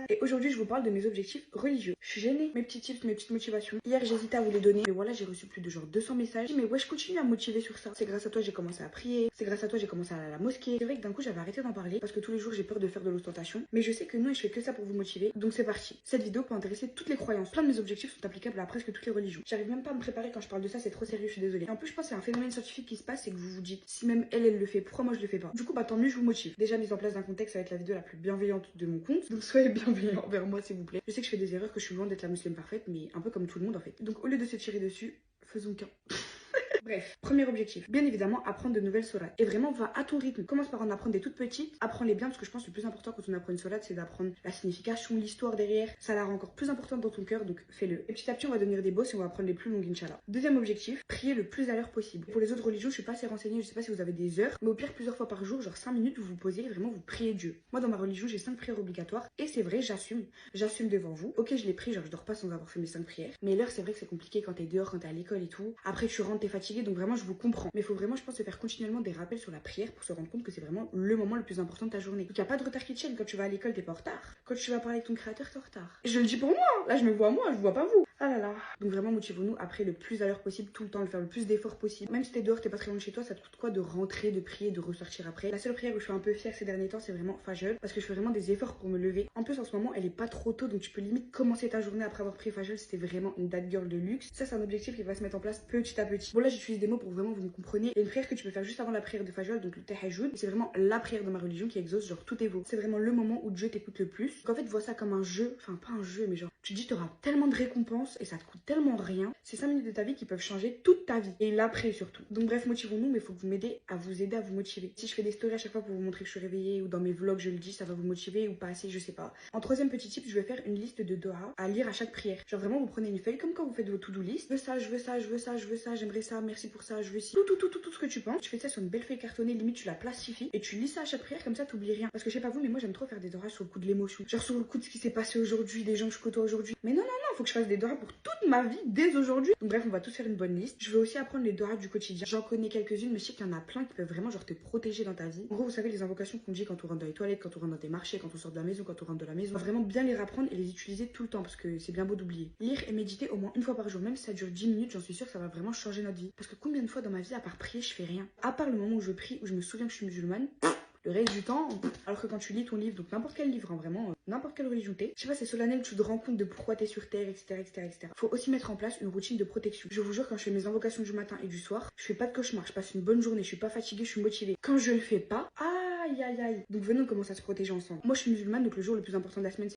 et aujourd'hui je vous parle de mes objectifs religieux. Je suis gênée, mes petits tips, mes petites motivations. Hier j'hésitais à vous les donner, mais voilà, j'ai reçu plus de genre 200 messages. Mais ouais, je continue à me motiver sur ça. C'est grâce à toi j'ai commencé à prier, c'est grâce à toi j'ai commencé à aller à la mosquée. C'est vrai que d'un coup j'avais arrêté d'en parler parce que tous les jours j'ai peur de faire de l'ostentation. Mais je sais que non, et je fais que ça pour vous motiver. Donc c'est parti. Cette vidéo peut intéresser toutes les croyances. Plein de mes objectifs sont applicables à presque toutes les religions. J'arrive même pas à me préparer quand je parle de ça, c'est trop sérieux, je suis désolée. Et en plus je pense que c'est un phénomène scientifique qui se passe, c'est que vous vous dites si même elle le fait, pourquoi moi je le fais pas. Du coup bah tant mieux, je vous motive. Déjà mise en place d'un contexte, ça va être la vidéo la plus bienveillante de mon compte. Donc soyez bienveillants envers moi s'il vous plaît. Je sais que je fais des erreurs, que je suis loin d'être la musulmane parfaite, mais un peu comme tout le monde en fait. Donc au lieu de se tirer dessus, faisons qu'un. Bref, premier objectif, bien évidemment apprendre de nouvelles sourates. Et vraiment va à ton rythme, commence par en apprendre des toutes petites, apprends-les bien parce que je pense que le plus important quand on apprend une sourate c'est d'apprendre la signification, l'histoire derrière, ça la rend encore plus importante dans ton cœur, donc fais-le. Et petit à petit on va devenir des boss et on va apprendre les plus longues Inch'Allah. Deuxième objectif, prier le plus à l'heure possible. Pour les autres religions je suis pas assez renseignée, je sais pas si vous avez des heures, mais au pire plusieurs fois par jour, genre 5 minutes vous vous posez et vraiment vous priez Dieu. Moi dans ma religion j'ai 5 prières obligatoires et c'est vrai, j'assume devant vous. Ok je les prie, genre je dors pas sans avoir fait mes 5 prières, mais l'heure c'est vrai que c'est compliqué quand t'es dehors, quand t'es à l'école et tout. Après tu rentres, t'es fatigué, donc vraiment je vous comprends. Mais il faut vraiment, je pense, se faire continuellement des rappels sur la prière pour se rendre compte que c'est vraiment le moment le plus important de ta journée. Donc il n'y a pas de retard qui tienne. Quand tu vas à l'école, t'es pas en retard. Quand tu vas parler avec ton créateur, t'es en retard. Et je le dis pour moi. Là, je me vois moi, je vois pas vous. Ah là là. Donc vraiment, motivons-nous après le plus à l'heure possible, tout le temps, le faire le plus d'efforts possible. Même si t'es dehors, t'es pas très loin de chez toi, ça te coûte quoi de rentrer, de prier, de ressortir après. La seule prière où je suis un peu fière ces derniers temps, c'est vraiment Fajr, parce que je fais vraiment des efforts pour me lever. En plus, en ce moment, elle est pas trop tôt, donc tu peux limite commencer ta journée après avoir prié Fajr. C'était vraiment une date girl de luxe. Ça, c'est un objectif qui va se mettre en place petit à petit. Bon, là, j'utilise des mots pour vraiment vous me compreniez. Et une prière que tu peux faire juste avant la prière de Fajr, donc le Tahajjud. C'est vraiment la prière de ma religion qui exauce genre tous tes vœux. C'est vraiment le moment où Dieu t'écoute le plus. Donc en fait, vois ça comme un jeu, enfin pas un jeu, mais genre tu te dis t'auras tellement de récompenses et ça te coûte tellement rien. C'est 5 minutes de ta vie qui peuvent changer toute ta vie et l'après surtout. Donc bref, motivons-nous, mais il faut que vous m'aidiez à vous aider à vous motiver. Si je fais des stories à chaque fois pour vous montrer que je suis réveillée ou dans mes vlogs je le dis, ça va vous motiver ou pas assez, je sais pas. En troisième petit tip, je vais faire une liste de doha à lire à chaque prière. Genre vraiment vous prenez une feuille comme quand vous faites vos to-do list. Je veux ça, je veux ça, je veux ça, je veux ça, j'aimerais ça, merci pour ça, je veux ci. Tout ce que tu penses. Tu fais ça sur une belle feuille cartonnée, limite tu la plastifies et tu lis ça à chaque prière, comme ça t'oublies rien. Parce que je sais pas vous, mais moi j'aime trop faire des dohas sur le coup de l'émotion. Genre sur le coup de ce qui s'est passé aujourd'hui, des gens que je côtoie aujourd'hui. Mais non, faut que je fasse des dohas pour toute ma vie dès aujourd'hui. Donc bref, on va tous faire une bonne liste. Je vais aussi apprendre les dohas du quotidien. J'en connais quelques-unes, mais je sais qu'il y en a plein qui peuvent vraiment genre te protéger dans ta vie. En gros, vous savez les invocations qu'on dit quand on rentre dans les toilettes, quand on rentre dans des marchés, quand on sort de la maison, quand on rentre de la maison. On va vraiment bien les rapprendre et les utiliser tout le temps parce que c'est bien beau d'oublier. Lire et méditer au moins une fois par jour, même si ça dure 10 minutes, j'en suis sûre que ça va vraiment changer notre vie. Parce que combien de fois dans ma vie, à part prier, je fais rien. À part le moment où je prie, où je me souviens que je suis musulmane. Le reste du temps, alors que quand tu lis ton livre, donc n'importe quel livre, hein, vraiment, n'importe quelle religion t'es, je sais pas, c'est solennel, tu te rends compte de pourquoi t'es sur terre, etc. Faut aussi mettre en place une routine de protection. Je vous jure, quand je fais mes invocations du matin et du soir, je fais pas de cauchemar, je passe une bonne journée, je suis pas fatiguée, je suis motivée. Quand je le fais pas, aïe. Donc venons, on commence à se protéger ensemble. Moi, je suis musulmane, donc le jour le plus important de la semaine,